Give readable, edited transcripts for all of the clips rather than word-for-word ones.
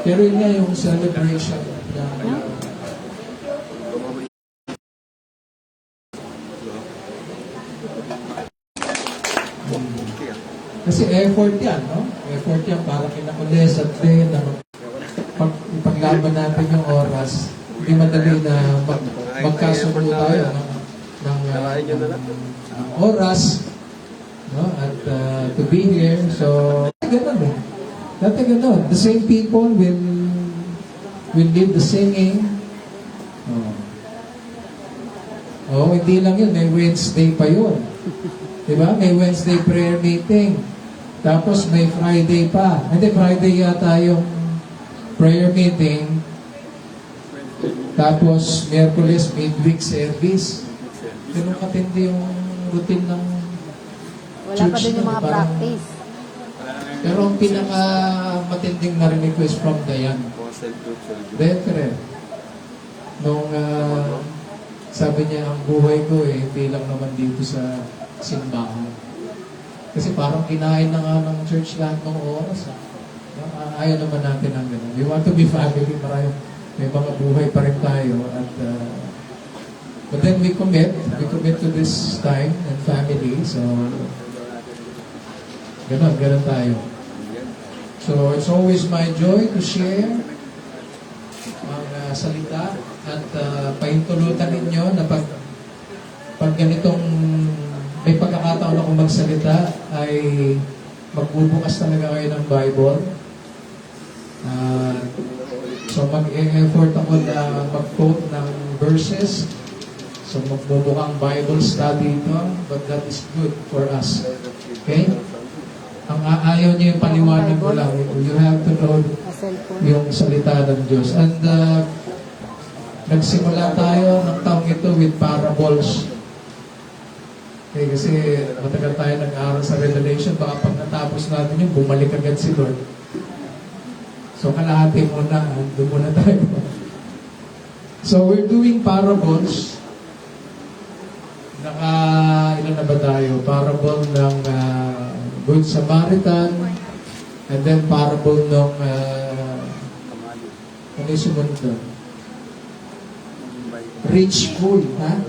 Pero yun nga yung celebration na kasi effort yan, no? Effort yan para kinakulis at din na paglaban natin yung oras. Hindi madali na magkasundo tayo ng oras, no? At to be here. So, ganun eh. Dati ganun. The same people will lead the singing. Hindi lang yun. May Wednesday pa yun. Diba? May Wednesday prayer meeting. Tapos may Friday pa. Hindi, Friday yata yung prayer meeting. Tapos, Miyerkules, midweek service. Ganun katindi yung routine ng wala pa din yung mga practice. Pero ang pinaka-matinding narinig ko is from Dayan. Dekre. Nung sabi niya, ang buhay ko hindi lang naman dito sa simbahan. Kasi parang kinain na nga ng church lahat ng oras. Ayaw naman natin ang gano'n. We want to be family. May mga buhay pa rin tayo. At, but then we commit to this time and family. So, ganun tayo. So, it's always my joy to share ang salita at pahintulutan ninyo na pag ganitong may pagkakataon akong magsalita ay magbubukas talaga kayo ng Bible. So mag-e-effort ako na mag-quote ng verses. So magbubukang Bible study ito, but that is good for us. Okay? Ang ayaw niyo yung paliwanag ko lang. You have to know yung salita ng Diyos. And nagsimula tayo ng taong ito with parables. Okay, kasi matagal tayo nag-aaral sa Revelation, baka pag natapos natin yung bumalik agad si Lord. So kalahati muna, doon muna tayo. So we're doing parables. Ilan na ba tayo? Parable ng Good Samaritan, and then parable ng ano yung sumunod doon? Rich fool, ha?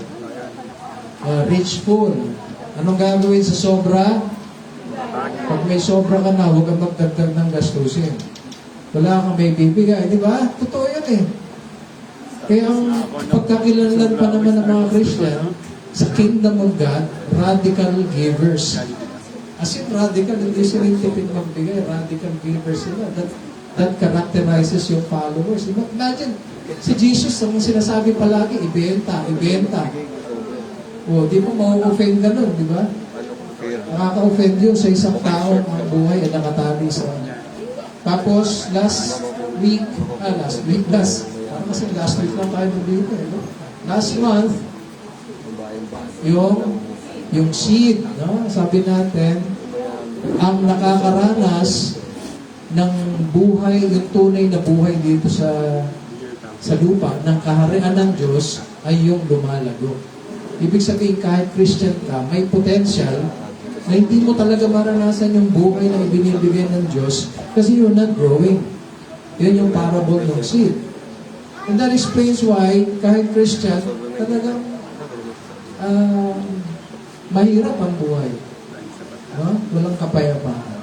Rich fool. Anong gagawin sa sobra? Pag may sobra ka na, huwag kang magdagdag ng gastusin. Wala kang may bibigay, di ba? Totoo yan eh. Kaya ang pagkakilanlan pa naman ng mga Christian, sa kingdom of God, radical givers. As in radical, hindi sila tipid magbigay, radical givers sila. That characterizes yung followers. Imagine, si Jesus, ang sinasabi palagi, ibenta. Di mo ma-offend ka nun, di ba? Nakaka-offend yun sa isang tao ang buhay ay nakatali sa kanya. Tapos, last week lang tayo dito. Last month, yung seed, no? Sabi natin, ang nakakaranas ng buhay, yung tunay na buhay dito sa lupa, ng kaharian ng Diyos, ay yung lumalago. Ibig sabihin, kahit Christian ka, may potential na hindi mo talaga maranasan yung buhay na ibinibigay ng Diyos kasi you're not growing. Yun yung parable ng seed. And that explains why, kahit Christian, talagang mahirap ang buhay. No? Walang kapayapaan.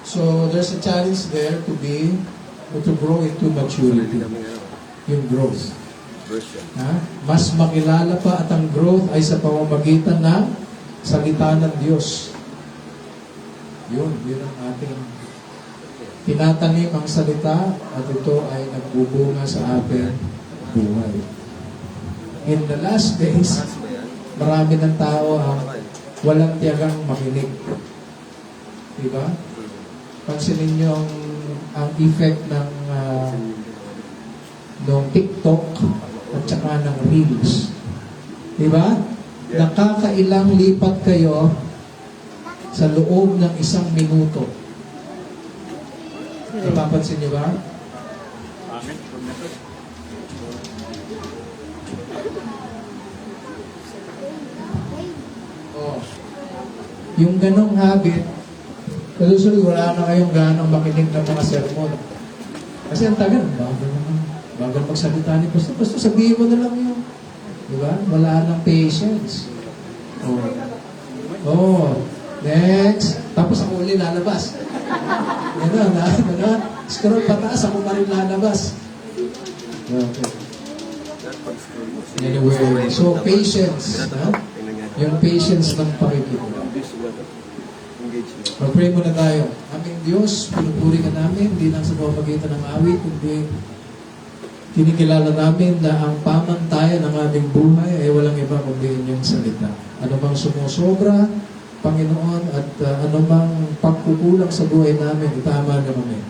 So, there's a challenge there to grow into maturity. Yung growth. Mas makilala pa at ang growth ay sa pamamagitan ng salita ng Diyos. Yun ang ating tinatanim ang salita at ito ay nagbubunga sa ating buhay. In the last days, marami ng tao ang walang tiyagang makinig. Diba? Pansinin nyo ang effect ng TikTok at saka ng Reels. Diba? Nakakailang lipat kayo sa loob ng 1 minuto. Napapansin nyo ba? Yung ganong habit, Sa susunod, wala na kayong ganang makinig ng mga sermon. Kasi ang tagal, bagal magsalita ni Pastor. Basta sabihin mo na lang yun. Di ba? Wala nang patience. Next. Tapos ako uli lalabas. Gano'n. Scroll pataas, ako pa rin lalabas. Okay. Anyway, so patience. Yung patience ng pakikinig. Pag-pray muna tayo. Aming Diyos, pinupuri ka namin, hindi lang sa pamamagitan ng awit, kundi kinikilala namin na ang pamantayan ng aming buhay ay walang iba kundi inyong salita. Ano bang sumusobra, Panginoon, at ano bang pagkukulang sa buhay namin, itama na kami.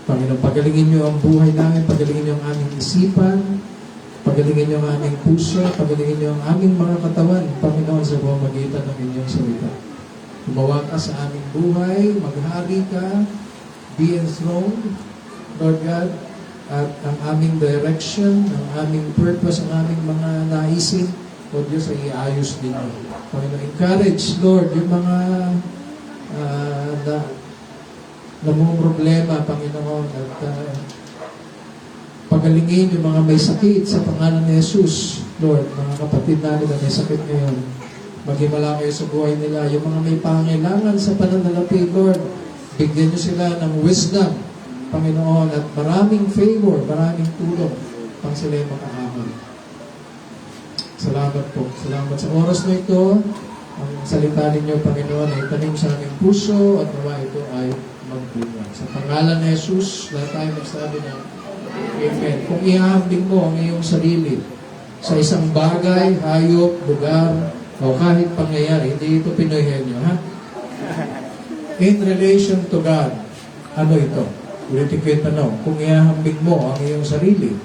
Panginoon, pagalingin niyo ang buhay namin, pagalingin niyo ang aming isipan, pagalingin niyo ang aming puso, pagalingin niyo ang aming mga katawan, Panginoon, sa pamamagitan ng inyong salita. Gumawa ka sa aming buhay, maghari ka, be enthroned, Lord God, at ang aming direction, ang aming purpose, ang aming mga naisin, O Diyos, ay iayos din. Panginoon, encourage, Lord, yung mga problema, Panginoon, at pagalingin yung mga may sakit sa pangalan ni Jesus, Lord, mga kapatid namin na may sakit ngayon. Maghimala kayo sa buhay nila. Yung mga may pangailangan sa pananalapi, Lord, bigyan niyo sila ng wisdom, Panginoon, at maraming favor, maraming tulong pang sila yung makahamon. Salamat po. Salamat sa oras na ito. Ang salita ninyo, Panginoon, ay tanim sa aming puso at nawa ito ay magbunga. Sa pangalan ni Jesus, lahat tayo magsabi na Amen. Kung ihahambing mo ang iyong sarili sa isang bagay, hayop, lugar, o kahit pangyayari, hindi ito Pinoyhenyo, ha? In relation to God, ano ito? Ulitin ko yung tanong. Kung ihahambing mo ang iyong sarili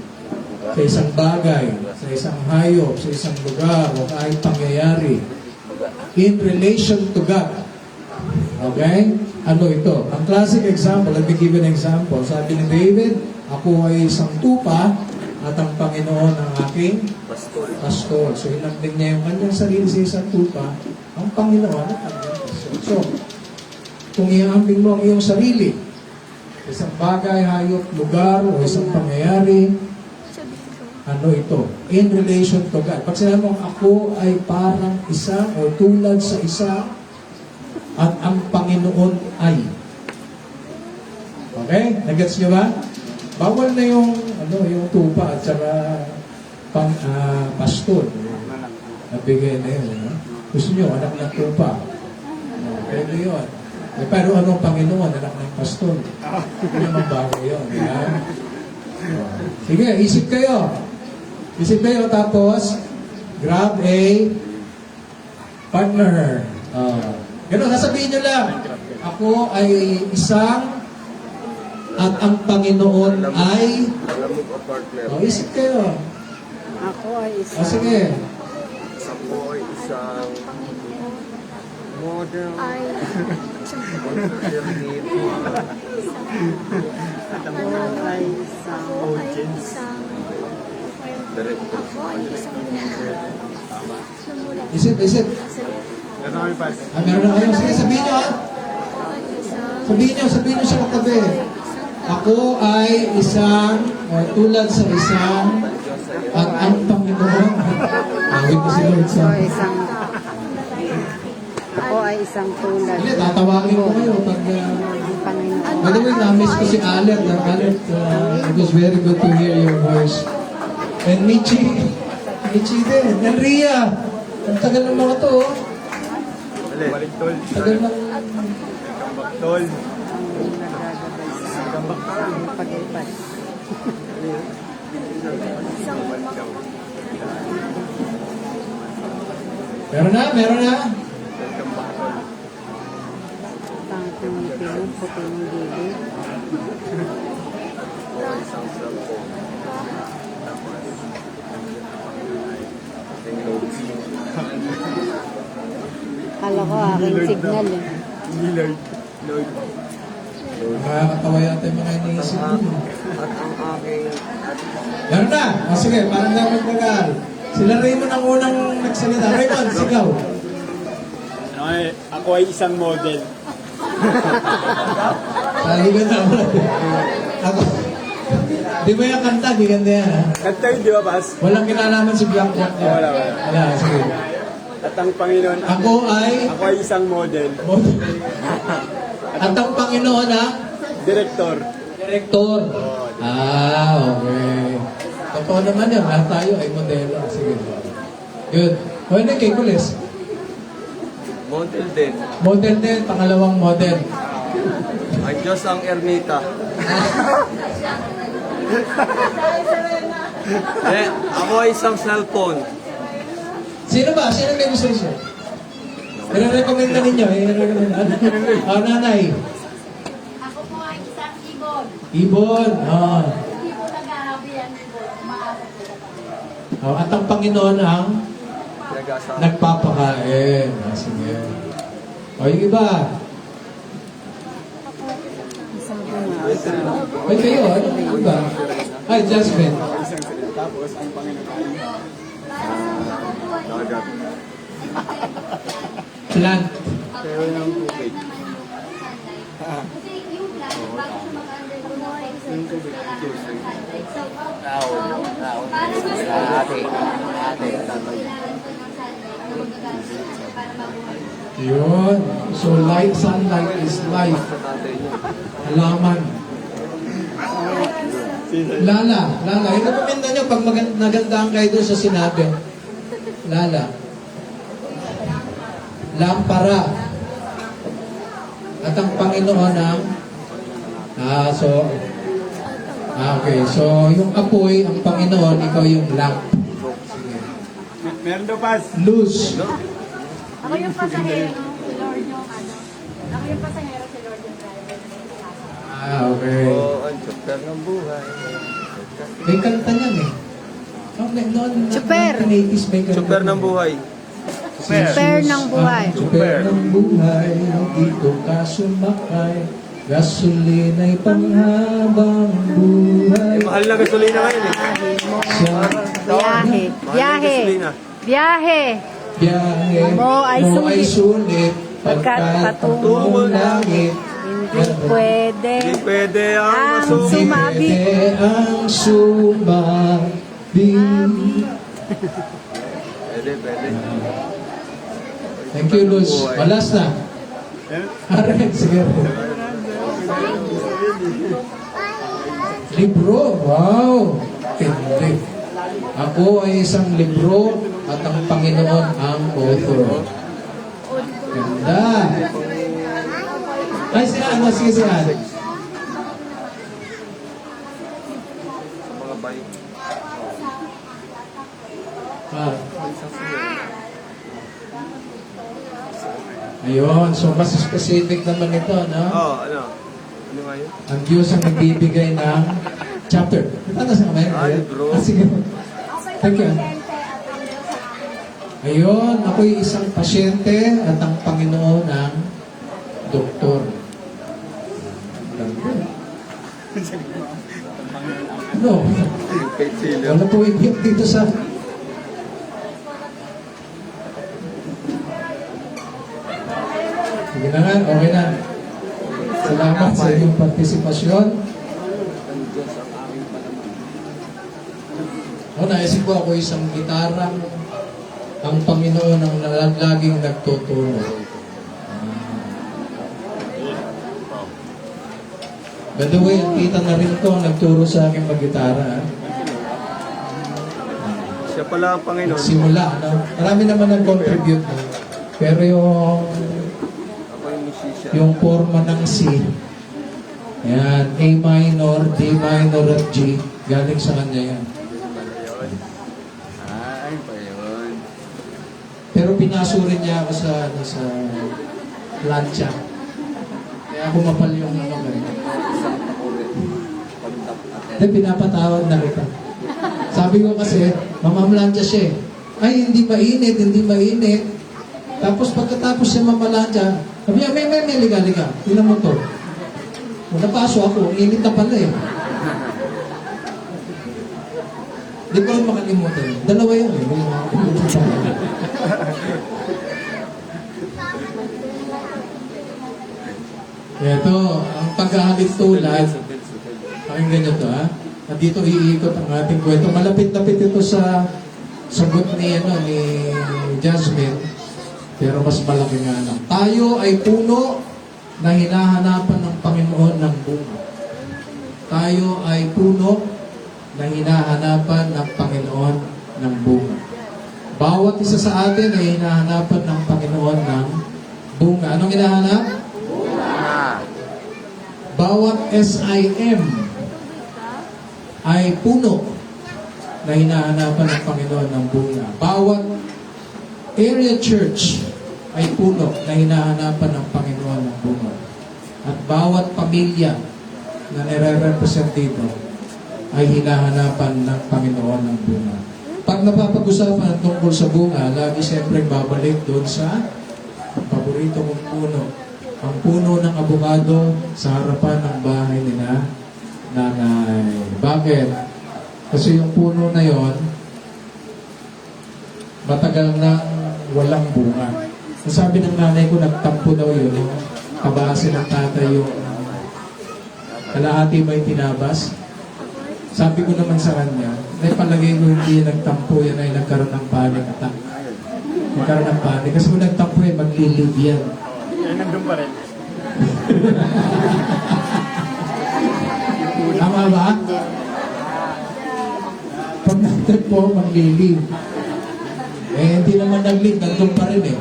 sa isang bagay, sa isang hayop, sa isang lugar, o kahit pangyayari, in relation to God, okay? Ano ito? Ang classic example, let me give you an example. Sabi ni David, ako ay isang tupa at ang Panginoon ang aking pastor. So, inambing niya yung kanyang sarili sa isang tupa, ang Panginoon ang kanyang pastor. So, kung iambing mo ang iyong sarili, isang bagay, hayop, lugar, o isang pangyayari, ano ito? In relation to God. Pag sinabi mo, ako ay parang isa o tulad sa isa at ang Panginoon ay. Okay? Nagets nyo ba? Bawal na yung tupa at saka pastor. Nabigay na yun. Gusto nyo, anak ng tupa. Pwede yun. Pero anong Panginoon? Anak ng pastor. Hindi naman bagay yun. Sige, isip kayo. Isip kayo, tapos grab a partner. Ganun, sasabihin nyo lang, ako ay isang at ang Panginoon ay isip kayo. Ako ay isang Sige. Ako ay isang model. Isip. Meron na kayo. Sige, sabihin nyo. Sabihin nyo siya katabi. Ako ay isang, tulad sa isang, at ang Panginoon. Ako ay isang tulad. Hindi, tatawagin ko kayo pag... Ang Panginoon. By the way, na-miss ko si Alec. It was very good to hear your voice. And Michi din. And Ria. Ang tagal ng mga to, oh. Balik tol. Tagal ng... Tol. Ang pag-ipad. Meron na. Tangking pinong puti ng gilid. Kala ko aking signal eh. Lord. Nakakatawa yata yung mga iniisip mo. At ang aking... Meron na. Sige, parang na magdagal. Sila Raymond ang unang nagsalita. Raymond, sigaw. Ako ay isang model. Saligan na ako. Ako. Di ba yung kanta? Di ganda yan, ha? Kanta yun, di ba, Bas? Walang kinalaman si Black Jack niya. Wala. Wala, sige. At ang Panginoon, Ako ay ay isang model. at ang Panginoon na Director. Direktor. Okay. Totoo naman yan. Lahat tayo ay modelo. Sige. Good. Well, kay Kulis. Model din. Model din, pangalawang model. Ang Diyos ang ermita. Ako ay isang cellphone. Sino ba? Sino may gusto siya? I-recommend na ninyo. I-recommend. Nanay. Ako po ay isang ibon. Ibon. Hindi po nag-ahabi ang ibon. Umaasa po. At ang Panginoon ang Nag-asa. nagpapakain. Sige. O, yung iba. Isang bunga. Ay, kayo. Ano yung iba? Ay, Jasmine. Tapos ang Panginoon ay dagat. Plant. Pero ng tubig. Kasi yung plant, bago siya mag-undergo ng exercise, kailangan ng sunlight. So, para mas kailangan po ng sunlight na magagamit siya para mabuhay. Yun. So, light, sunlight is life. Halaman. Lala. I-recommenda nyo pag nagandaan kayo doon sa sinabi. Lala. Lampara. At ang Panginoon ang okay. So, yung apoy, ang Panginoon, ikaw yung lamp. Meron daw, Pas. Luz. Ako yung pasahero, si Lord yung ano. Ako yung pasahero, si Lord yung driver. Okay. Ang super ng buhay. May kanta niyan eh. Noon, Super. 1980s may kanta. Super ng buhay. Super ng buhay. Super ng buhay. Dito ka sumakay. Gasulina'y panghabang buhay. Mahal na gasolina ngayon eh. Siya Biyahe. Biyahe. Biyahe. biyahe Mo ay sulit. Pagkat patungo Patungo langit. Hindi pwede. Hindi pwede ang Ang masumit. sumabi. Pwede ang sumabi. Pwede. Thank you, Luz. Malas na. Alright, sige. Libro. Wow. Hindi. Ako ay isang libro at ang Panginoon ang author. Ganda. Ay, sila. Sige, sila. Mga bike. Ayun. So, mas specific naman ito, no? Ano? Ano nga yun? Ang Diyos ang nagbibigay ng chapter. Ano sa kamay? Libro. Sige. Thank you. Ayun, ako'y isang pasyente at ang Panginoon ang doktor. Ano? Wala po ipiyak dito sa... Sige na nga, okay na. Salamat sa iyong partisipasyon. Naisip ko ako isang gitarang ang Panginoon ang laging nagtuturo. By the way, ang tita na rin ko ang nagturo sa akin mag-gitara. Siya pala ang Panginoon. Simula, no? Marami naman nag-contribute. No? Pero Ako yung musician. yung forma ng C, yan, A minor, D minor, at G, galing sa kanya yan. Ay, pa yun. Pero pinasurin niya ako sa plancha. Kaya kumapal yung ano ganyan. Then pinapatawad na kita. Sabi ko kasi, mamamlansya siya eh. Ay, hindi mainit. Tapos pagkatapos siya mamalansya, sabi niya, may liga. Tingnan mo to. Napaso ako, init na pala eh. Di ko rin makalimutan. Dalawa yan eh. Ito, ang paghahalik tulad, pakinggan nyo to ha. At dito iikot ang ating kwento. Malapit-lapit ito sa sagot ni Jasmine, pero mas malaki nga lang. Tayo ay puno na hinahanapan ng Panginoon ng bunga. Tayo ay puno na hinahanapan ng Panginoon ng bunga. Bawat isa sa atin ay hinahanapan ng Panginoon ng bunga. Anong hinahanap? Bawat SIM ay puno na hinahanapan ng Panginoon ng bunga. Bawat area church ay puno na hinahanapan ng Panginoon ng bunga. At bawat pamilya na nire-represent dito ay hinahanapan ng Panginoon ng bunga. Pag napapag-usapan tungkol sa bunga, lagi siyempre babalik doon sa paborito kong puno. Ang puno ng abogado sa harapan ng bahay nila nanay. Bakit? Kasi yung puno na yon matagal na walang bunga. Sabi ng nanay ko, nagtampo daw yun. Kabase ng tatay yung kalahati may tinabas. Sabi ko naman sa kanya, ay palagay ko hindi nagtampo yan ay nagkaroon ng panic attack. Nagkaroon ng panic. Kasi kung nagtampo yan, maglilib yan. Nandun pa rin. Tama ba? Pag nagtampo, maglilib. Eh, hindi naman naglib, nandun pa rin eh.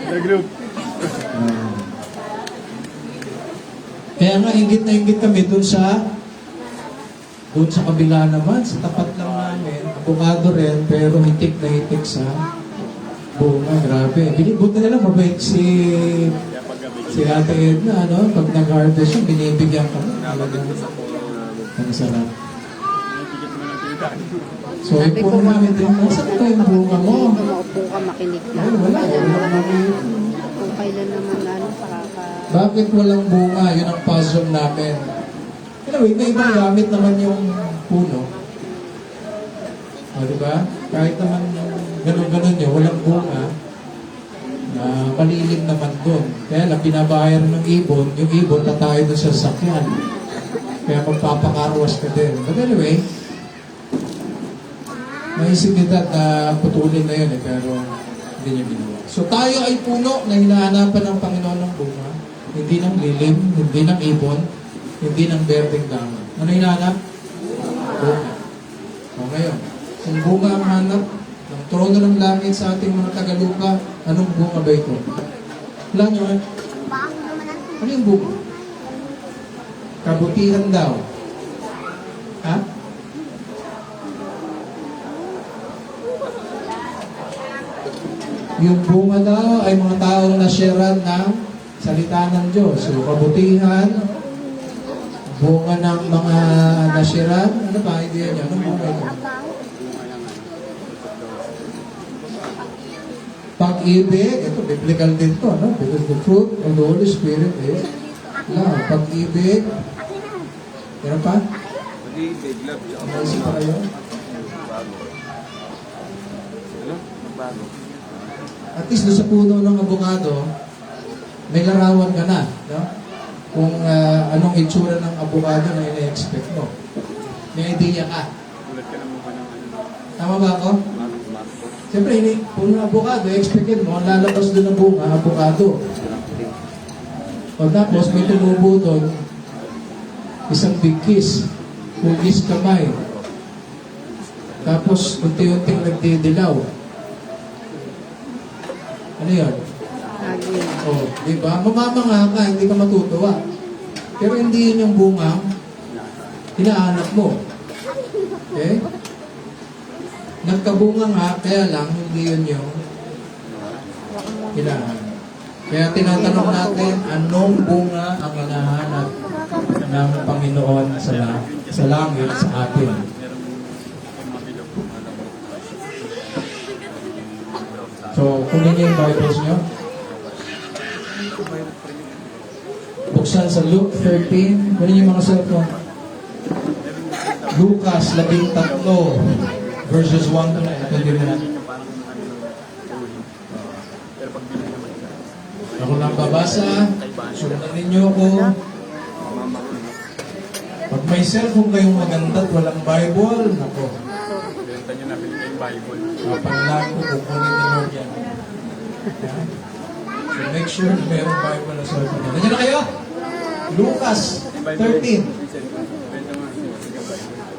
The group. Kaya nga, ingit na ingit kami doon sa kabila naman, sa tapat lang namin, abogado rin, pero hitik na hitik sa bunga. Grabe. Buti na lang, mabait si Ate Edna, ano? Pag nag-harvest yun, binibigyan ka. Ang sarap. So, Sabi ko, ipon namin din, saan ba yung bunga mo? Maupo ka, makinig ka. Ay, wala. Wala namin. Kung kailan naman Bakit walang bunga? Yun ang puzzle namin. Anyway, may ibang gamit naman yung puno. O, diba? Kahit naman ganun-ganun yun, walang bunga, malilim naman dun. Kaya lang, binabayar ng ibon, yung ibon na tayo dun sa sasakyan. Kaya magpapakarwas ka din. But anyway, may isigidad na putulin na yun pero hindi niya ginawa. So tayo ay puno na hinahanapan ng Panginoon ng bunga. Hindi ng lilim, hindi ng ibon, hindi ng berdeng dama. Ano hinahanap? Bunga. O ngayon, kung bunga ang hanap ng trono ng langit sa ating mga tagalupa, anong bunga ba ito? Wala nyo eh. Ano yung bunga? Kabutihan daw. Ha? Yung bunga daw ay mga taong nasyaran ng salita ng Diyos. So, kabutihan, bunga ng mga nasyaran. Ano pa? Idea niya. Anong bunga ito? Pag-ibig. Ito, biblical din to. No? Because the fruit of the Holy Spirit is love. Pag-ibig. Meron pa? Pag-ibig, love, tsaka Ano isip pa kayo? bago. Ano? Bago. At least doon sa puno ng abogado, may larawan ka na, no? Kung anong itsura ng abogado na ina-expect mo. May idea ka. Ulat ka naman pa ng ano. Tama ba ako? Bago. Siyempre, puno ng abogado, expected mo, ang lalabas doon ng bunga, abogado. O tapos, may tumubo doon, isang big kiss, hugis kamay. Tapos, unti-unting nagdidilaw. Ano yun? Oh, di ba? Mamamanga ka, hindi ka matutuwa. Pero hindi yun yung bunga hinahanap mo. Okay? Nagkabunga nga, kaya lang hindi yun yung hinahanap. Kaya tinatanong natin, anong bunga ang hinahanap ng Panginoon sa langit sa atin? So, kunin niyo yung Bibles niyo. Buksan sa Luke 13. Kunin niyo yung mga cellphone. Lucas 13, verses 1 to 9. Hindi mo natin. Ako lang babasa. Sundan ninyo ako. Mama ko. Pag may cellphone kayong maganda at walang Bible, nako. Benta nyo na pinigay yung Bible. Kapanglaan ko, kukunin ni Lord yan. Yeah? So make sure na mayroong Bible na cellphone. Nandiyan na kayo? Lucas 13. Benta mo.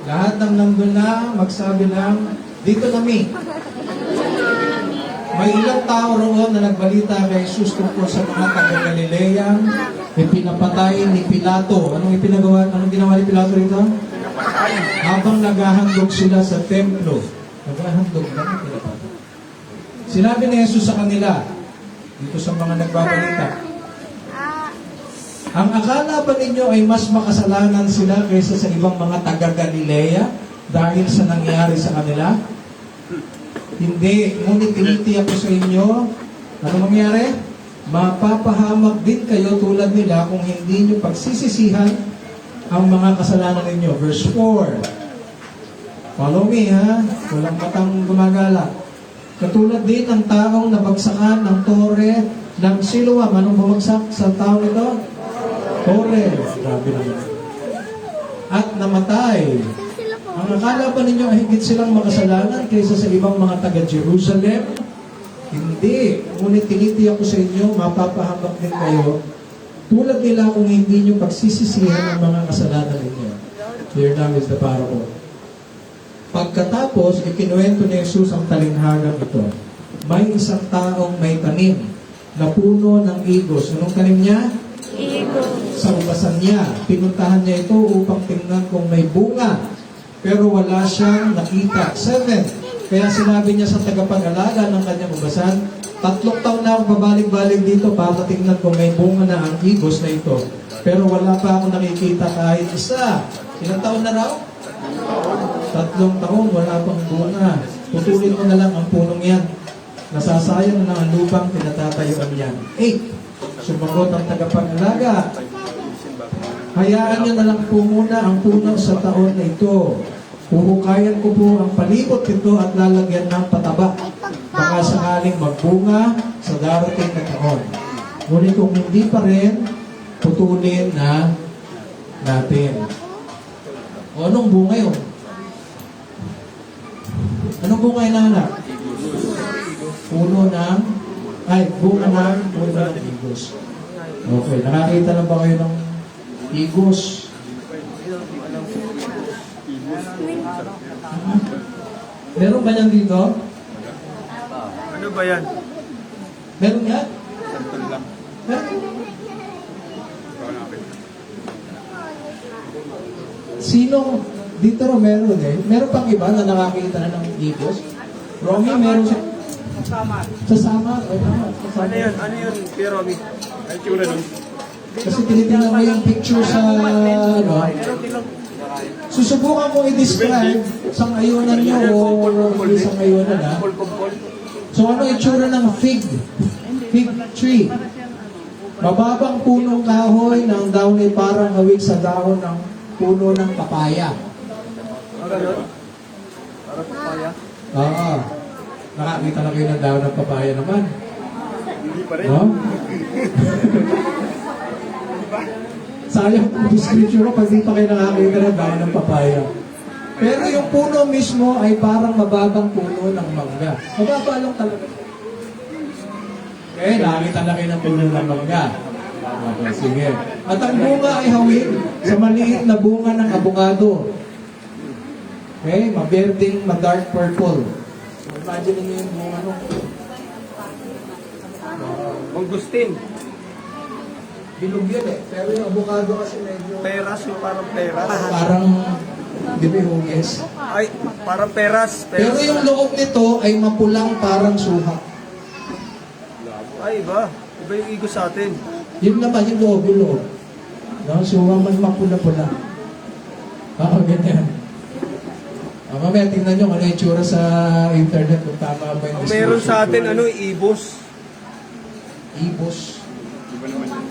Lahat ng nandun na, magsabi lang, dito kami. May ilang tao roon na nagbalita kay Jesus tungkol sa mga taga-Galileang ipinapatay ni Pilato. Anong ginawa ni Pilato rito? Habang naghahandog sila sa templo. Naghahandog na pinapatay. Sinabi ni Jesus sa kanila, dito sa mga nagbabalita, ang akala ba ninyo ay mas makasalanan sila kaysa sa ibang mga taga-Galilea dahil sa nangyari sa kanila? Hindi. Ngunit tinitiyak ko sa inyo, ano mangyari? Mapapahamak din kayo tulad nila kung hindi nyo pagsisisihan ang mga kasalanan ninyo. Verse 4. Follow me, ha? Walang matang gumagala. Katulad din ng taong nabagsakan ng tore ng Siloam. Anong bumagsak sa tao nito? Tore. Grabe naman. At namatay. Ang akala ba ninyo ay higit silang makasalanan kaysa sa ibang mga taga-Jerusalem? Hindi. Ngunit tinitiyak ko sa inyo, mapapahamak din kayo. Tulad nila kung hindi nyo pagsisisihan ang mga kasalanan ninyo. Here now is the parable. Pagkatapos, ikinuwento ni Jesus ang talinghagang ito. May isang taong may tanim na puno ng igos. Anong tanim niya? Igos. Sa ubasan niya. Pinuntahan niya ito upang tingnan kung may bunga. Pero wala siyang nakita. 7. Kaya sinabi niya sa tagapag-alaga ng kanyang ubasan, 3 taon na akong babalik-balik dito para tingnan kung may bunga na ang igos na ito. Pero wala pa akong nakikita kahit isa. Ilang taon na raw? 3 taon, wala pang bunga. Putulin mo na lang ang punong yan. Nasasayang na ang lupang pinatatayuan yan. 8. Sumagot ang tagapag-alaga. Hayaan niyo na lang po muna ang puno sa taon na ito. Huhukayan ko po ang palibot nito at lalagyan ng pataba. Baka sakaling magbunga sa darating na taon. Ngunit kung hindi pa rin, putulin na natin. O anong bunga yun? Anong bunga hinahanap? Puno ng, bunga ng igos. Okay, nakakita na ba kayo ng igos? Meron ba yan dito? Ano ba yan? Meron yan? Santol lang. Meron? Ikaw nakapit. Sino? Dito rin meron eh. Meron pang iba na nakakita na ng igos? Romy, meron siya? Sa Samar. Ano yun? Ano yun? Kuya Romy? Ay, tsura nun. Kasi tinitingnan mo yung picture sa ano. Susubukan kong i-describe sang ayunan nyo o hindi sang ayunan ha. So ano itsura ng fig tree? Mababang punong kahoy ng daon ay parang hawig sa dahon ng puno ng papaya. Parang papaya? Oo. Nakakita na kayo ng dahon ng papaya naman. Hindi pa rin. No? Sayang kung description ko pag di pa kayo nakakita ng dahon ng papaya. Pero yung puno mismo ay parang mababang puno ng mangga. Mababa lang talaga. Okay, nakakita na kayo ng puno ng mangga. Okay, sige. At ang bunga ay hawig sa maliit na bunga ng abogado. Okay, maberding, ma-dark purple. So, imagine niyo yung bunga nung Mangustin. bilog yun eh. Pero yung avocado kasi medyo Peras, yung parang peras. parang di ba yung yes? Ay, parang peras. Pero yung loob nito ay mapulang parang suha. Ay, iba. Iba yung igos sa atin. Yun naman yung loob. No? Suha man mapula-pula. Oo, ganyan. Mamaya tingnan nyo kung ano yung tsura sa internet kung tama ba yung Ang meron sa atin, description. ano, ibos. Ibos. Iba naman yun.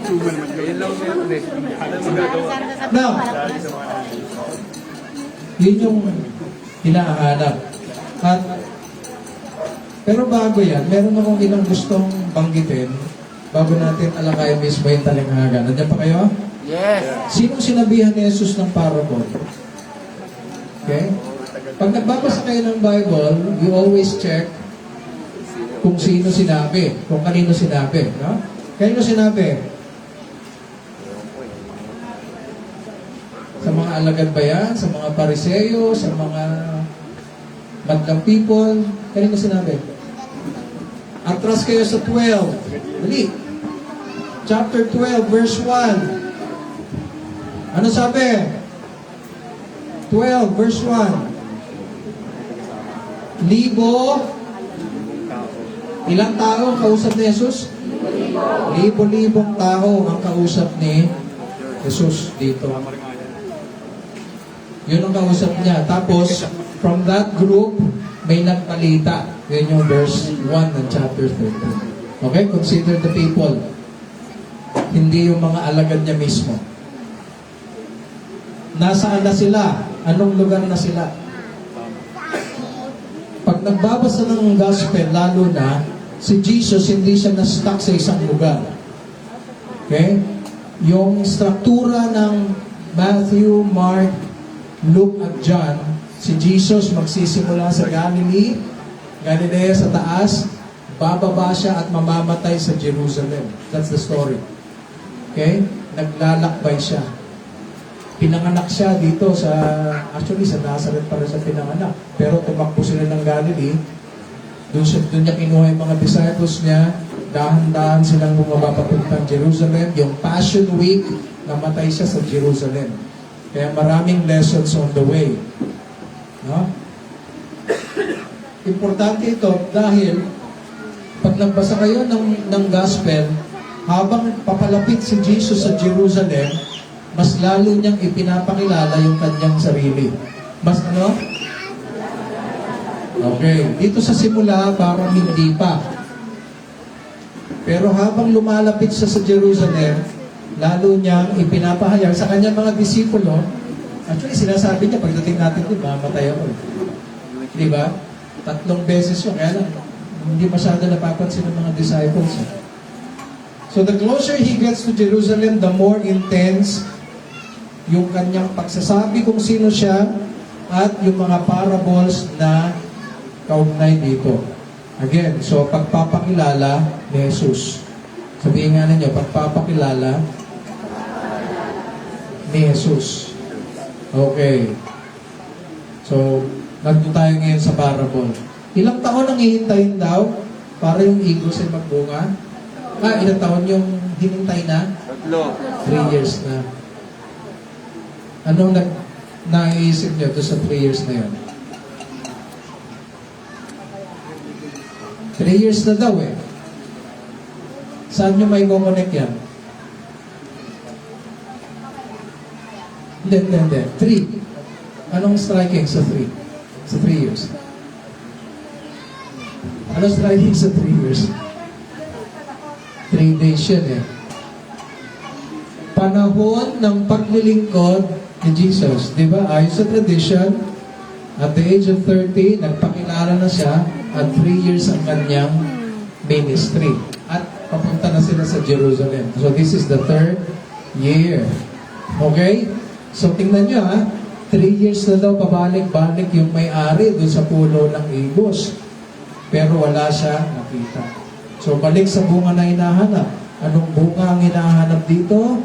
Iba naman yun. Yan lang meron eh. Ano magagawa? Now, yun yung hinahanap. At Pero bago yan, meron akong ilang gustong banggitin bago natin alakayan mismo yung talinghaga. Nandiyan pa kayo? Yes. Sinong sinabihan ni Jesus ng parable? Okay? Pag nagbabasa kayo ng Bible, you always check kung sino sinabi, kung kanino sinabi. No? Kanino sinabi? Sa mga alagad ba yan? Sa mga pariseyo? Sa mga madlang people? Kanino sinabi? Atras kayo sa 12. Dali. Chapter 12, verse 1. Ano sabi? 12, verse 1. Libo. Ilang tao ang kausap ni Jesus? Libo-libong tao ang kausap ni Jesus dito. Yun ang kausap niya. Tapos, from that group, may nagbalita. Yun yung verse 1 ng chapter 13. Okay? Consider the people. Hindi yung mga alagad niya mismo. Nasaan na sila? Anong lugar na sila? Pag nagbabasa ng gospel, lalo na, si Jesus hindi siya na-stuck sa isang lugar. Okay? Yung struktura ng Matthew, Mark, Luke at John, si Jesus magsisimula sa Galilee, Galilea sa taas, bababa siya at mamamatay sa Jerusalem. That's the story. Okay? Naglalakbay siya. Pinanganak siya dito sa, actually sa Nazareth para sa pinanganak. Pero tumakbo sila ng Galilee, doon niya kinuha yung mga disciples niya, dahan-dahan silang bumaba papuntang Jerusalem. Yung Passion Week, namatay siya sa Jerusalem. Kaya maraming lessons on the way. No? Importante ito dahil pag nagbasa kayo ng gospel, habang papalapit si Jesus sa Jerusalem, mas lalo niyang ipinapakilala yung kanyang sarili. Mas ano? Okay. Dito sa simula, parang hindi pa. Pero habang lumalapit siya sa Jerusalem, lalo niyang ipinapahayag sa kanyang mga disipulo. Actually, sinasabi niya, pagdating natin doon, mamatay ako. Di ba? 3 beses yun. Kaya lang, hindi masyado napapansin ng mga disciples. So the closer he gets to Jerusalem, the more intense yung kanyang pagsasabi kung sino siya at yung mga parables na kaugnay dito. Again, so pagpapakilala ni Jesus. Sabihin nga ninyo, pagpapakilala ni Jesus. Okay. So, nandun tayo ngayon sa parable. Ilang taon ang hihintayin daw para yung eagles ay magbunga? Ilang taon yung hinintay na? 3 years na. Anong naiisip nyo to sa 3 years na yun? 3 years na daw eh. Saan nyo may kukonek yan? Hindi. 3. Anong striking sa 3? Sa 3 years? Anong striking sa 3 years? 3 days yun eh. Panahon ng paglilingkod ni Jesus. Di ba? Ayon sa tradition, at the age of 30, nagpakilala na siya at 3 years ang kanyang ministry. At papunta na sila sa Jerusalem. So this is the 3rd year. Okay? So tingnan nyo 3 years na daw pabalik-balik yung may-ari doon sa puno ng Igos. Pero wala siya nakita. So balik sa bunga na hinahanap. Anong bunga ang hinahanap dito?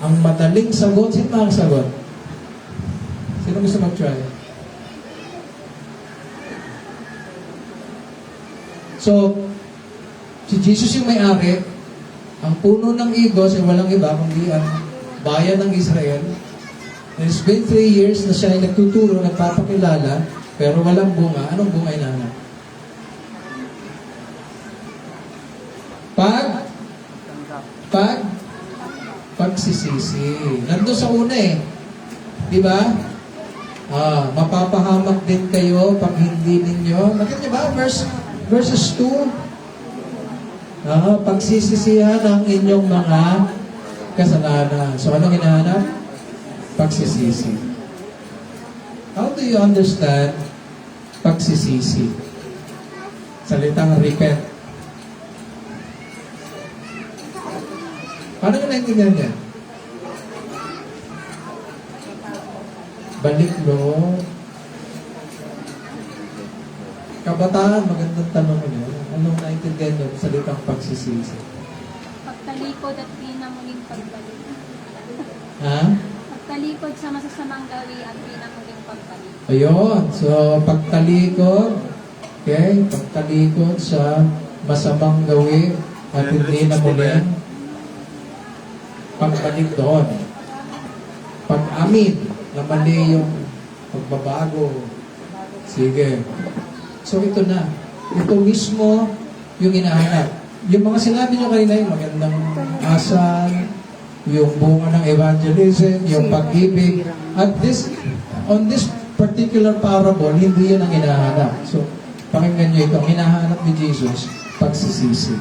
Ang madaling sagot. Sino ang sagot? Sino gusto mag-try? So, si Jesus yung may-ari, ang puno ng Igos ay walang iba kundi ang bayan ng Israel. It's been 3 years na siya ay nagtuturo, nagpapakilala, pero walang bunga. Anong bunga hinahanap? Pagsisisi. Nandun sa una eh. Di ba? Mapapahamak din kayo pag hindi ninyo. Nakita niyo ba? Verses 2. Pagsisisihan ang inyong mga kasalanan. So, anong hinahanap? Pagsisisi. How do you understand pagsisisi? Salitang repent. Paano ko naintindihan niya? Balik loob. Kabataan, magandang tanong niyo. Anong naintindihan niyo sa salitang pagsisisi? Pagtalikod at di na muling pagbalik. Ha? Pagtalikod sa masasamang gawi at di na muling pagbalik. Ayun. So, pagtalikod. Okay? Pagtalikod sa masamang gawi at hindi na muling pagbalik doon. Pag-amin na mali yung pagbabago. Sige. So, ito na. Ito mismo yung hinahanap. Yung mga sinabi nyo kanina, yung magandang asal, yung bunga ng evangelism, yung pag-ibig. At on this particular parable, hindi yun ang hinahanap. So, pakinggan nyo ito. Ang hinahanap ni Jesus, pagsisisi.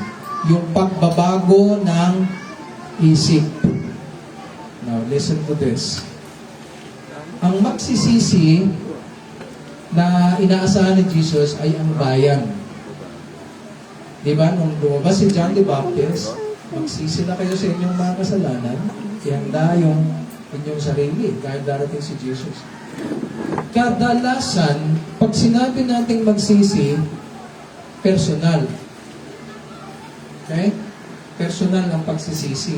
Yung pagbabago ng isip. Now, listen to this. Ang magsisisi na inaasahan ni Jesus ay ang bayan. Diba? Nung lumabas si John the Baptist, magsisi na kayo sa inyong mga kasalanan, ihanda yung inyong sarili dahil darating si Jesus. Kadalasan, pag sinabi nating magsisi, personal. Okay? Personal ang pagsisisi.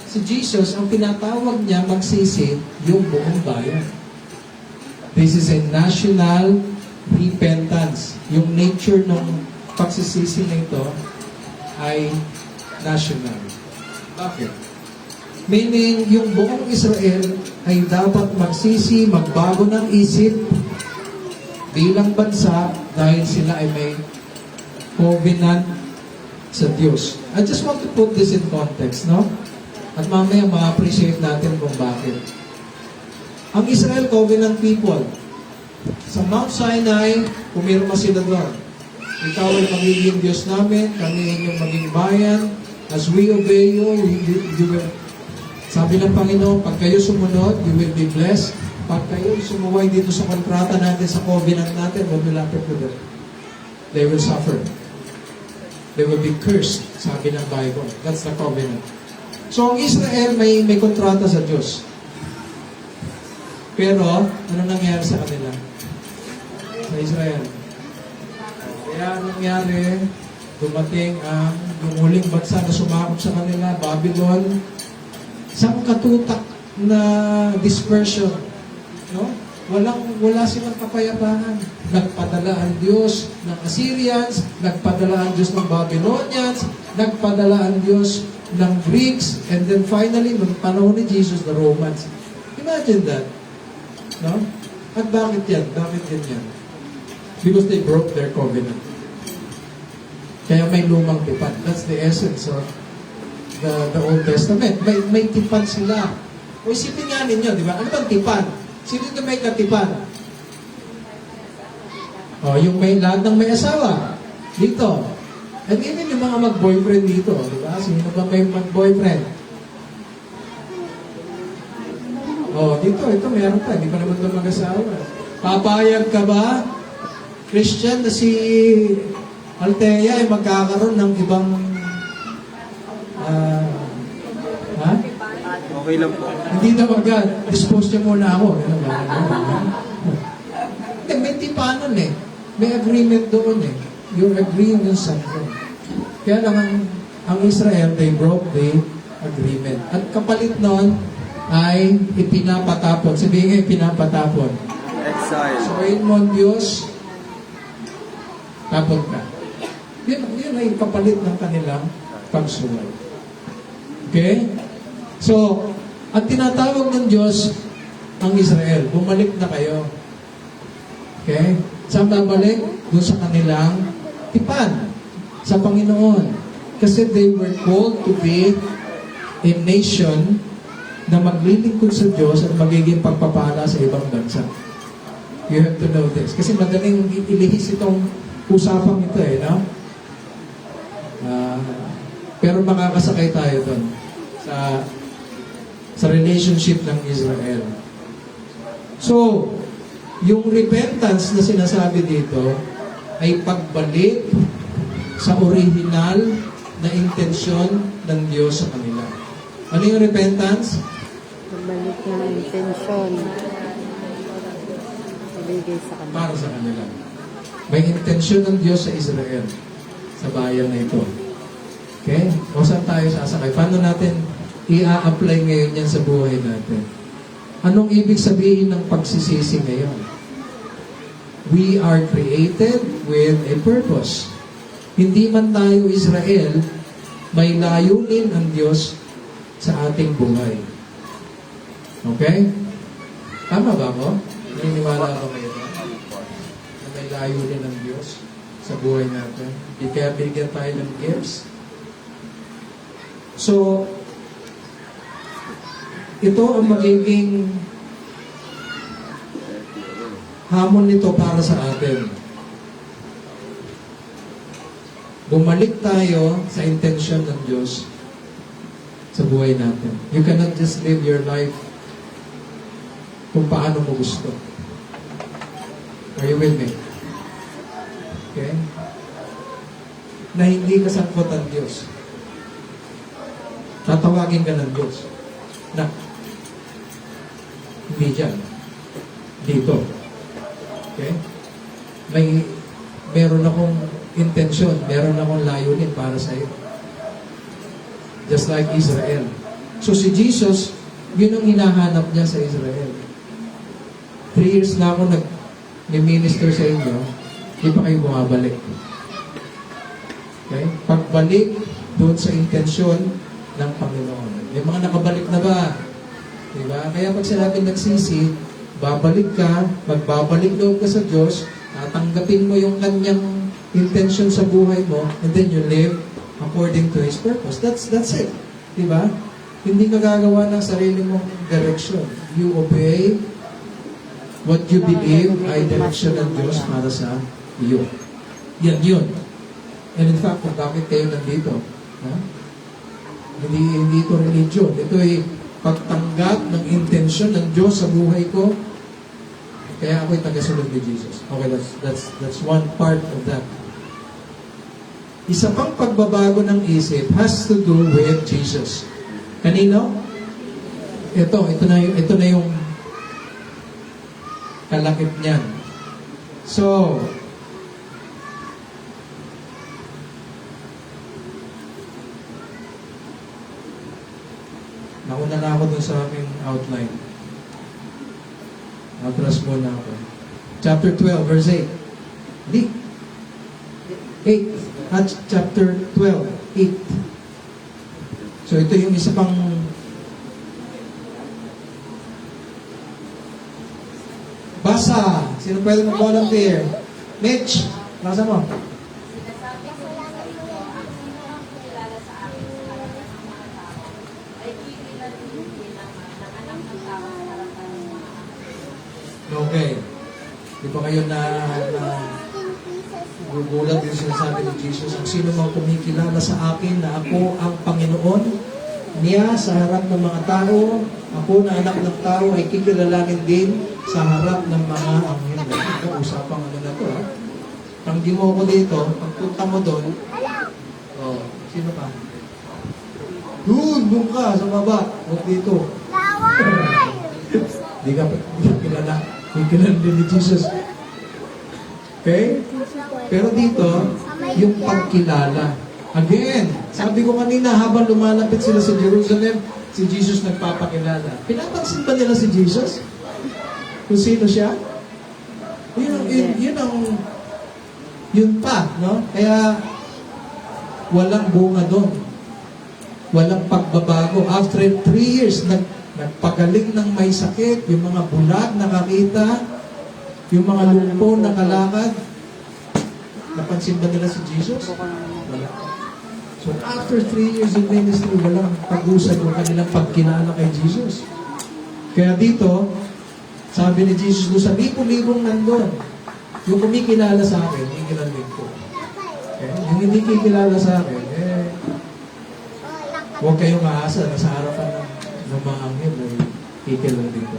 Si Jesus, ang tinatawag niya magsisi, yung buong bayan. This is a national repentance. Yung nature ng pagsisisi na ito ay national. Bakit? Meaning, yung buong Israel ay dapat magsisi, magbago ng isip bilang bansa dahil sila ay may covenant sa Diyos. I just want to put this in context, no? At mamaya ma-appreciate natin kung bakit. Ang Israel covenant people, sa Mount Sinai, pumirma sila doon. Ikaw ay magiging Diyos namin, kami inyong maging bayan. As we obey you, you will, sabi ng Panginoon, pag kayo sumunod, you will be blessed. Pag kayo sumuway dito sa kontrata natin, sa covenant natin, what will happen to them? They will suffer. They will be cursed, sabi ng Bible. That's the covenant. So, ang Israel may kontrata sa Diyos. Pero, ano nangyari sa kanila? Sa Israel. Kaya nangyari, dumating ang huling bansa na sumakop sa kanila, Babylon, isang katutak na dispersion. No? Wala silang kapayapaan. Nagpadala ang Diyos ng Assyrians, nagpadala ang Diyos ng Babylonians, nagpadala ang Diyos ng Greeks, and then finally, nung panahon ni Jesus, the Romans. Imagine that. No? At bakit yan? Bakit yan? Because they broke their covenant. Kaya may lumang tipan. That's the essence of the Old Testament. May tipan sila. O isipin nga ninyo, di ba? Ano bang tipan? Sino ito may katipan? O, yung may lahat ng may asawa. Dito. And even yung mga mag-boyfriend dito, di ba? Sino ba may mag-boyfriend? O, dito, ito meron pa. Hindi pa naman ito mag-asawa. Papayag ka ba, Christian, na si Althea ay magkakaroon ng ibang ha? Okay lang po. Hindi daw agad. Dispose niya muna ako. Hindi, may tipanan eh. May agreement doon eh. You're agreeing on something. Kaya lang ang Israel, they broke the agreement. At kapalit nun ay ipinapatapon. Sabihin nga ipinapatapon. Exile. So, ayun mo ang Diyos, tapon ka. Yun ay kapalit ng kanilang pagsuway. Okay? So, at tinatawag ng Diyos ang Israel, bumalik na kayo. Okay? Saan babalik? Doon sa kanilang tipan. Sa Panginoon. Kasi they were called to be a nation na maglilingkod sa Diyos at magiging pagpapala sa ibang bansa. You have to know this. Kasi madaling ilihis itong usapang ito eh, no? Pero makakasakay tayo doon sa relationship ng Israel. So, yung repentance na sinasabi dito ay pagbalik sa original na intensyon ng Diyos sa kanila. Ano yung repentance? Pagbalik ng intensyon. Ibigay sa kanila. Para sa kanila. May intensyon ng Diyos sa Israel, sa bayan na ito. Okay? O saan tayo sasakay? Paano natin i-a-apply ngayon yan sa buhay natin? Anong ibig sabihin ng pagsisisi ngayon? We are created with a purpose. Hindi man tayo Israel, may layunin ang Diyos sa ating buhay. Okay? Tama ba ako? Naniniwala ako kayo na may layunin ng Diyos sa buhay natin? Di kaya bigyan tayo ng gifts? So, ito ang magiging hamon nito para sa atin. Bumalik tayo sa intensyon ng Diyos sa buhay natin. You cannot just live your life kung paano mo gusto. Are you with me? Okay? Na hindi kasangkot ang Diyos. Tatawagin ka ng Diyos. Na, hindi dyan. Dito. Okay? Meron akong intensyon, meron akong layunin para sa iyo. Just like Israel. So si Jesus, yun ang hinahanap niya sa Israel. 3 years na ako nag-minister sa inyo, di pa kayo bumabalik. Okay? Pagbalik doon sa intensyon ng Panginoon. May mga nakabalik na ba? Diba? Kaya pag sinabi nagsisi, babalik ka, magbabalik loob ka sa Diyos, tatanggapin mo yung kanyang intention sa buhay mo, and then you live according to His purpose. That's it. Diba? Hindi ka gagawa ng sarili mong direction. You obey what you believe ay direction ng Diyos para sa iyo. Yan yun. And in fact, kung bakit kayo nandito, ha? Hindi ito religion. Ito ay pagtanggap ng intensyon ng Diyos sa buhay ko. Kaya ako'y tagasunod ni Jesus. Okay, that's one part of that. Isa pang pagbabago ng isip has to do with Jesus. Kanino? Ito na yung kalakip niyan. So, nauna na ako dun sa aking outline. Atras muna ako. Chapter 12, verse 8. Di. 8. At chapter 12, 8. So ito yung isa pang basa. Sino pwede mag-volunteer? Mitch, basa mo. Sinasabi ko lang sa iyo ang sinong kilala sa akin sa harapan ng mga tao ay kikilan din bilang ng anak ng tao sa harapan ng mga tao. Okay. Di ba kayo na gugulat yung sinasabi ni Jesus, ang sino mang kumikilala sa akin na ako ang Panginoon niya sa harap ng mga tao, ako na anak ng tao ay kikilalanin din sa harap ng mga anghel. Ito, usapang ano na to, ha? Tanggi mo ako dito, pagpunta mo doon, oh, sino ka? Doon ka, sa baba, huwag dito. Di ka kilala. Kilala din ni Jesus. Okay? Pero dito, yung pagkilala. Again, sabi ko kanina, habang lumalapit sila sa Jerusalem, si Jesus nagpapakilala. Pinapansin ba nila si Jesus? Kung sino siya? Yun pa, no? Kaya, walang bunga doon. Walang pagbabago. After 3 years, nagpagaling ng may sakit, yung mga bulag nakakita, yung mga lumpo nakalakad. Napansin ba nila si Jesus? Wala. So after 3 years of ministry, walang pag-usad yung kanilang pagkilala kay Jesus. Kaya dito, sabi ni Jesus, doon sa libo-libong nandun, yung kumikilala sa akin, kikilalin ko. Okay? Yung hindi kikilala sa akin, huwag kayong maasa na sa harapan ng mga anghel ay kikilalin ko.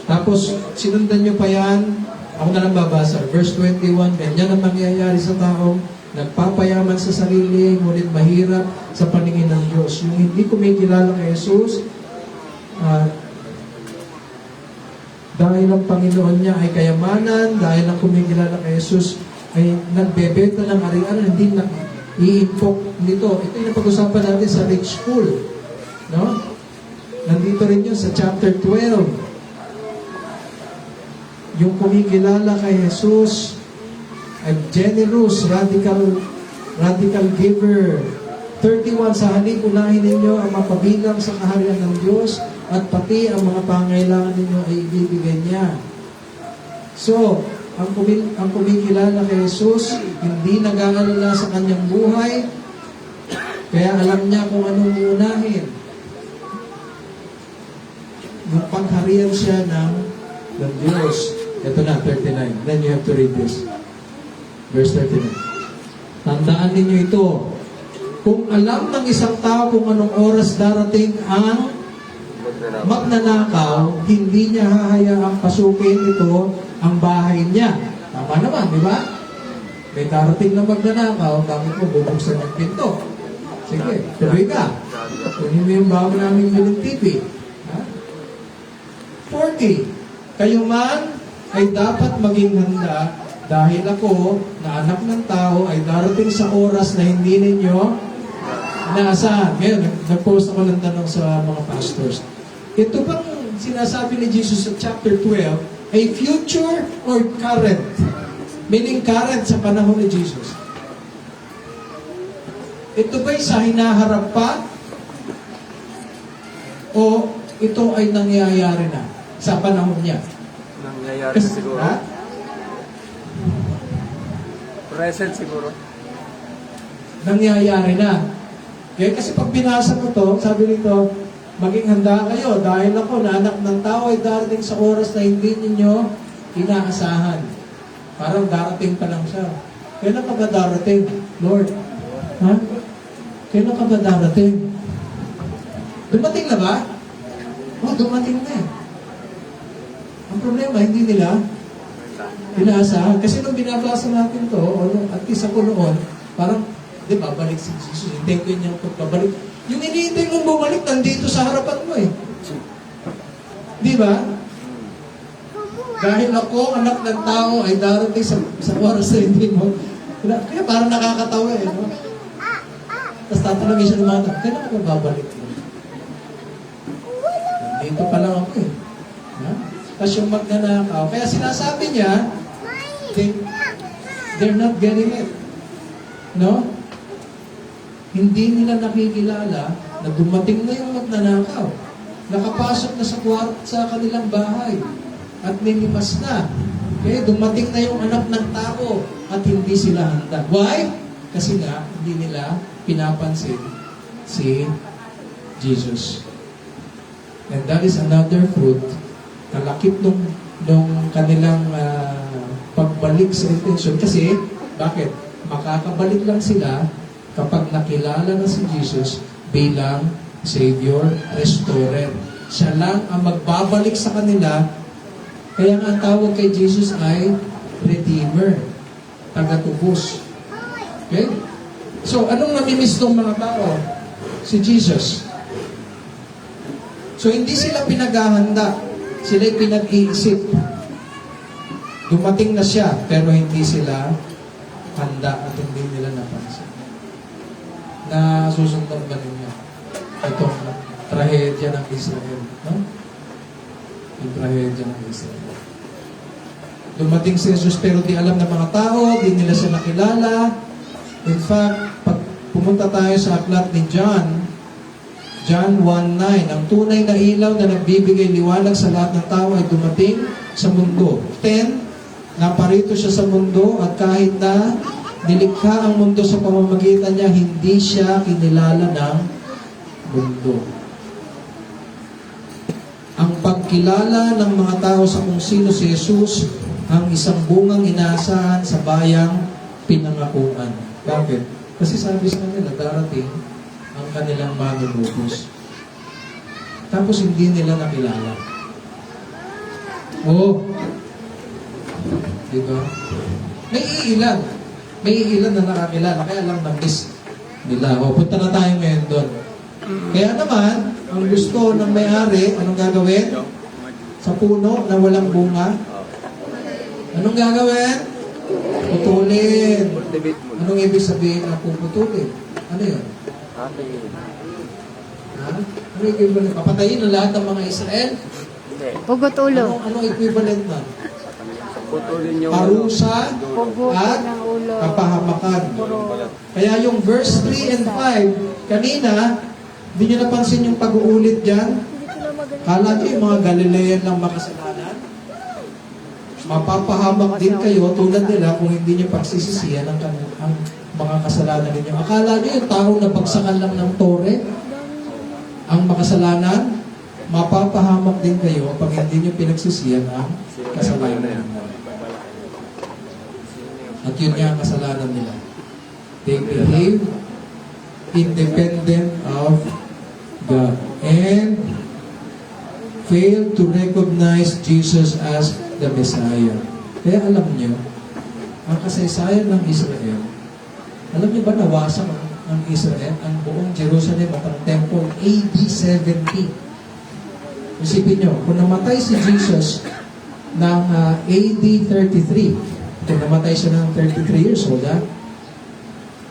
Tapos Tapos, sinundan nyo pa yan, ako na lang babasa, verse 21, ganyan ang mangyayari sa taong nagpapayaman sa sarili, ngunit mahirap sa paningin ng Diyos. Yung hindi kumikilala kay Jesus, dahil ang Panginoon niya ay kayamanan, dahil ang kumikilala kay Jesus ay nagbebenta ng ari-ari, hindi na iimpok nito. Ito yung napag-usapan natin sa rich school. No? Nandito rin yun sa chapter 12. Yung kumikilala kay Jesus, a generous, radical giver. 31, sa halip, unahin ninyo ang mapabilang sa kaharian ng Diyos at pati ang mga pangailangan ninyo ay ibibigay niya. So, ang kumikilala kay Jesus, hindi nag-aalala sa kanyang buhay, kaya alam niya kung anong unahin. Yung pangharian siya ng Diyos. Ito na, 39. Then you have to read this. Verse 39. Tandaan ninyo ito. Kung alam ng isang tao kung anong oras darating ang magnanakaw, hindi niya hahayaang pasukin ito ang bahay niya. Tama naman, di ba? May darating na magnanakaw, bakit mo bubuksan ang pinto? Sige, tuloy ka. Kunin mo yung bago namin bilang TV. 40. Kayo man ay dapat maging handa dahil ako na anak ng tao ay darating sa oras na hindi ninyo inaasahan. Ngayon, nag-post ako ng tanong sa mga pastors. Ito bang sinasabi ni Jesus sa chapter 12 ay future or current? Meaning current sa panahon ni Jesus. Ito ba'y sa hinaharap pa? O ito ay nangyayari na sa panahon niya? Nangyayari na siguro. Ha? Present siguro. Nangyayari na. Kaya kasi pag binasa ko to, sabi nito, maging handa kayo dahil ako na anak ng tao ay darating sa oras na hindi ninyo inaasahan. Parang darating pa lang siya. Kailan ka ba darating, Lord? Ha? Kailan ka ba darating? Dumating na ba? Oh, dumating na eh. Ang problema, hindi nila inaasahan. Kasi nung binabasa natin to, o at least ako noon, parang, di ba, balik si Jesus, hintayin ko yung pagbabalik. Yung hinihintay mong bumalik, nandito sa harapan mo eh. Di ba? Dahil ako, anak ng tao, ay darating sa oras na hindi mo. Kaya parang nakakatawa eh, no? Tapos tatanungin siya ng mga tao, kailan ka babalik mo? Nandito pa lang ako eh. Ha? Tapos yung magnanakaw. Kaya sinasabi niya, they're not getting it. No? Hindi nila nakikilala na dumating na yung magnanakaw. Nakapasok na sa kanilang bahay. At nilimas na. Kaya dumating na yung anak ng tao at hindi sila handa. Why? Kasi nga, hindi nila pinapansin si Jesus. And that is another fruit. Kalakip nung kanilang pagbalik sa intention. Kasi, bakit? Makakabalik lang sila kapag nakilala na si Jesus bilang Savior, Restorer. Siya lang ang magbabalik sa kanila. Kaya nga ang tawag kay Jesus ay Redeemer, tagatubos. Okay? So, anong namimiss ng mga tao? Si Jesus. So, hindi sila pinaghahanda. Sila'y pinag-iisip. Dumating na siya, pero hindi sila handa at hindi nila napansin. Na susundan ba ninyo itong trahedya ng Israel? No? Yung trahedya ng Israel. Dumating si Jesus pero di alam ng mga tao, di nila siya nakilala. In fact, pag pumunta tayo sa aklat ni John 1:9, ang tunay na ilaw na nagbibigay liwanag sa lahat ng tao ay dumating sa mundo. 10, naparito siya sa mundo at kahit na nilikha ang mundo sa pamamagitan niya, hindi siya kinilala ng mundo. Ang pagkilala ng mga tao sa kung sino si Jesus, ang isang bungang inaasahan sa bayang pinangakuan. Bakit? Kasi sabi sa kanila, darating ang kanilang manunubos. Tapos hindi nila nakilala. Oo. Diba? May iilan. May iilan na nakakilala. Kaya lang na-miss nila. O, punta na tayo ngayon doon. Kaya naman, ang gusto ng may-ari, anong gagawin? Sa puno na walang bunga, anong gagawin? Putulin. Cultivate mo. Anong ibig sabihin na puputulin? Ano yun? Ate. Ha? Ano equivalent? Papatayin na lahat ng mga Israel? Hindi. Pugot ulo. Anong equivalent na? Putulin yung Parusa Pugot at ng ulo. kapahamakan. Kaya yung verse 3 and 5, kanina, hindi nyo napansin yung pag-uulit dyan? Kala nyo yung mga Galilean lang makasalanan? Mapapahamak din kayo tulad nila kung hindi nyo pagsisisihan ang mga kasalanan ninyo. Akala nyo yung tao na bagsakan lang ng tore, ang makasalanan, mapapahamak din kayo pag hindi nyo pinagsisihan ang kasalanan ninyo. At yun nga ang kasalanan nila. They behave independent of God and fail to recognize Jesus as the Messiah. Kaya alam nyo, ang kasaysayan ng Israel, alam nyo ba nawasak ang Israel, ang buong Jerusalem at ang temple AD 70. Isipin nyo, kung namatay si Jesus ng AD 33, kung namatay siya ng 33 years old,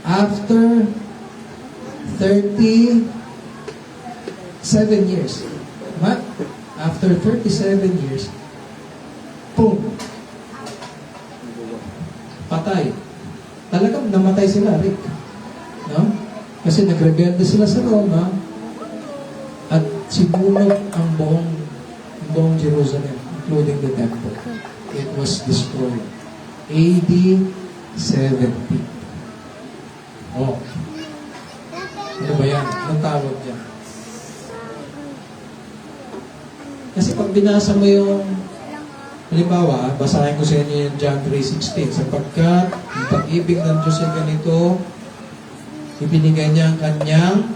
after 37 years, what? After 37 years, boom! Patay. Talagang namatay sila, Rick. No? Kasi nagrebelde sila sa Roma at sinunog ang buong Jerusalem, including the temple. It was destroyed. AD 70. Oh. Ano ba yan? Anong tawag dyan? Kasi pag binasa mo yung halimbawa, basahin ko sa inyo yung John 3:16. Sapagkat ang pag-ibig ng Diyos ay ganito, ibinigay niya ang kanyang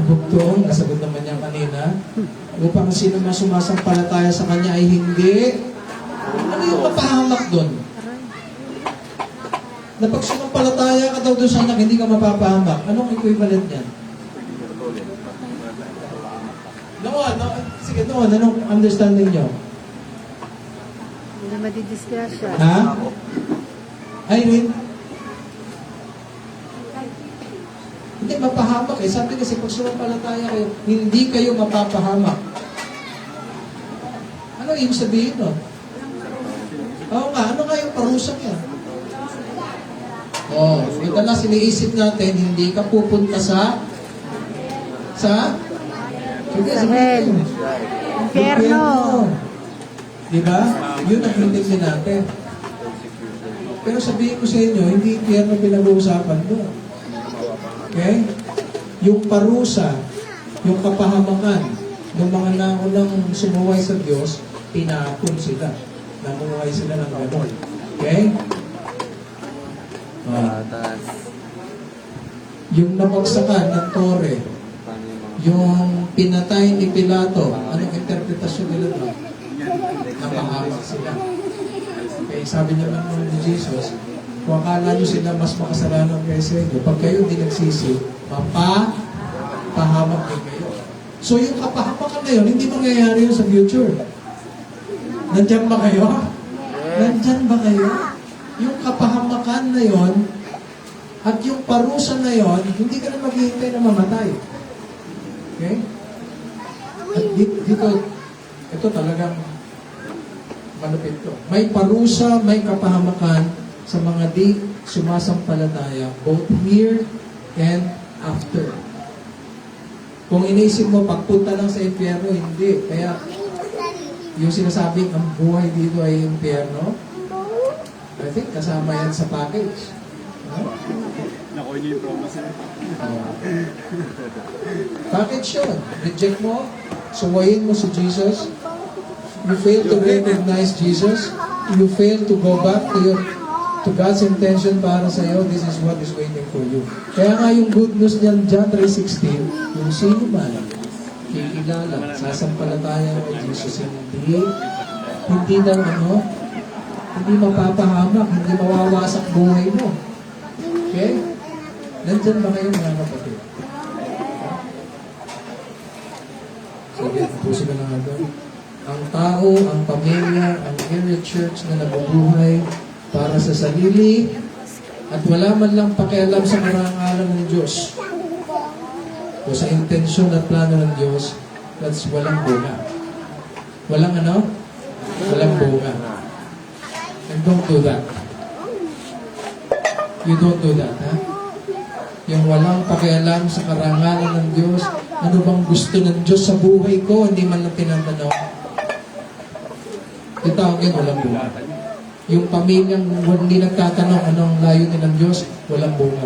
bugtong, nasagot naman niya kanina, upang sino man sumasampalataya sa kanya ay hindi. Ano yung mapahamak doon? Na pag sumampalataya ka daw doon sa anak, hindi ka mapapahamak. Anong equivalent niyan? Sige, anong understanding niyo? Hindi madidisgrasya. Ha? Irene? Hindi, mapahamak eh. Sabi kasi pag sumampalataya kayo, hindi kayo mapapahamak. Ano ibig sabihin nun? Oo nga, ano nga yung parusak yan? Madalas iniisip natin, hindi ka pupunta sa sige, Hell. Impyerno. Diba? Yun ang hindi natin. Pero sabihin ko sa inyo, hindi impyerno pinag-uusapan doon. Okay? Yung parusa, yung kapahamakan, yung mga naunang sumuway sa Diyos, pinapon sila. Namuhay sila ng gano'n. Okay? Yung nabagsakan ng tore, yung pinatay ni Pilato, anong interpretasyon nila doon? Napahamak sila. Okay, sabi niya naman ni Jesus, kung akala nyo sila mas makasalanan kaysa inyo, pag kayo di nagsisi, mapahamak din kayo. So yung kapahamakan na yun, hindi mangyayari yun sa future. Nandyan ba kayo? Nandyan ba kayo? Yung kapahamakan na yon at yung parusa na yon, hindi ka na maghihintay na mamatay. Okay? At dito, ito talagang malupit to. May parusa, may kapahamakan sa mga di sumasampalataya, both here and after. Kung inisip mo, pagpunta lang sa impyerno, hindi. Kaya, yung sinasabing ang buhay dito ay impyerno, I think kasama yan sa package. No? Naku, yun yung promise na. Package yun. Reject mo, suwayin mo si Jesus, you fail to recognize Jesus, you fail to go back to God's intention para sa iyo, this is what is waiting for you. Kaya nga yung good news niyan, John 3:16, yung sino man kikilala, sasampalataya kay Jesus. Hindi lang hindi mapapahamak, hindi mawawasak buhay mo. Okay? Nandyan ba kayo mga kapatid? Sige, puso ka na nga doon. Ang tao, ang pamilya, ang area church na nabubuhay para sa sarili at wala man lang pakialam sa karangalan ng Diyos o sa intensyon at plano ng Diyos, that's walang bunga. Walang Walang bunga. And don't do that. You don't do that, ha? Yung walang pakialam sa karangalan ng Diyos, ano bang gusto ng Diyos sa buhay ko, hindi man lang tinatanong. Itawagin, walang bunga. Yung pamilyang hindi nagtatanong anong layunin ng Diyos, walang bunga.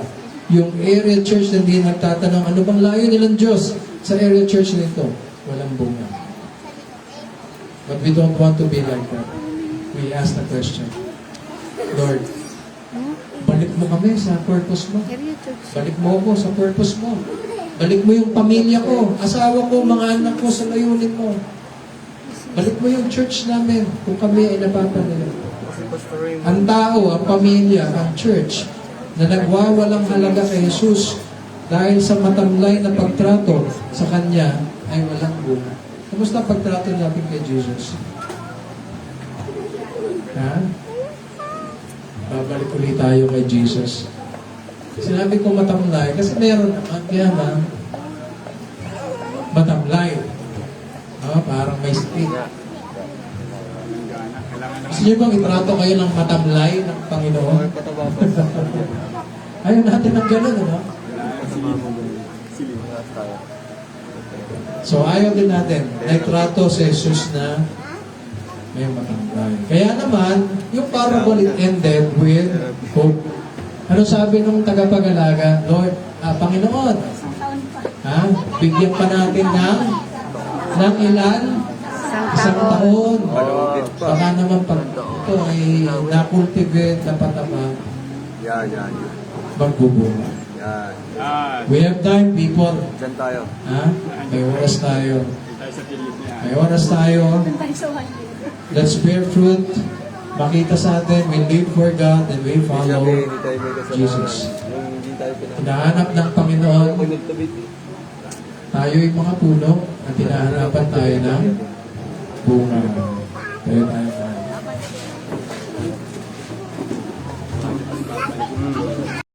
Yung area church na hindi nagtatanong ano bang layunin ng Diyos sa area church nito, walang bunga. But we don't want to be like that. We ask the question, Lord, balik mo kami sa purpose mo. Balik mo ako sa purpose mo. Balik mo yung pamilya ko, asawa ko, mga anak ko sa layunin mo. Balik mo yung church namin kung kami ay napapanood. Ang tao, ang pamilya, ang church na nagwawalang halaga kay Jesus dahil sa matamlay na pagtrato sa Kanya ay walang bunga. Kamusta pagtrato natin kay Jesus? Ha? Babalik ulit tayo kay Jesus. Sinabi ko matamlay kasi meron naman kaya na matamlay. Parang may stick. Gusto niyo bang itrato kayo ng matamlay ng Panginoon? Ayaw natin ng gano'n, ano? So, ayaw din natin na itrato si Jesus na may matamlay. Kaya naman, yung parable it ended with hope. Ano sabi nung tagapag-alaga? Lord, Panginoon, Isang taon pa. bigyan pa natin ng ilan? Isang taon. Baka naman pag ito ay na-cultivate, napataba, Yan. magbubunga. Yan. We have time, people. Diyan tayo. May oras tayo. May oras tayo. Doon tayo sa one year. Let's bear fruit. Makita sa atin, we live for God and we follow Hindi tayo may kasama. Jesus. Yung hindi tayo Hinahanap ng Panginoon, pinagtabit. tayo'y mga puno at hinahanapan tayo ng bunga. Tayo tayo.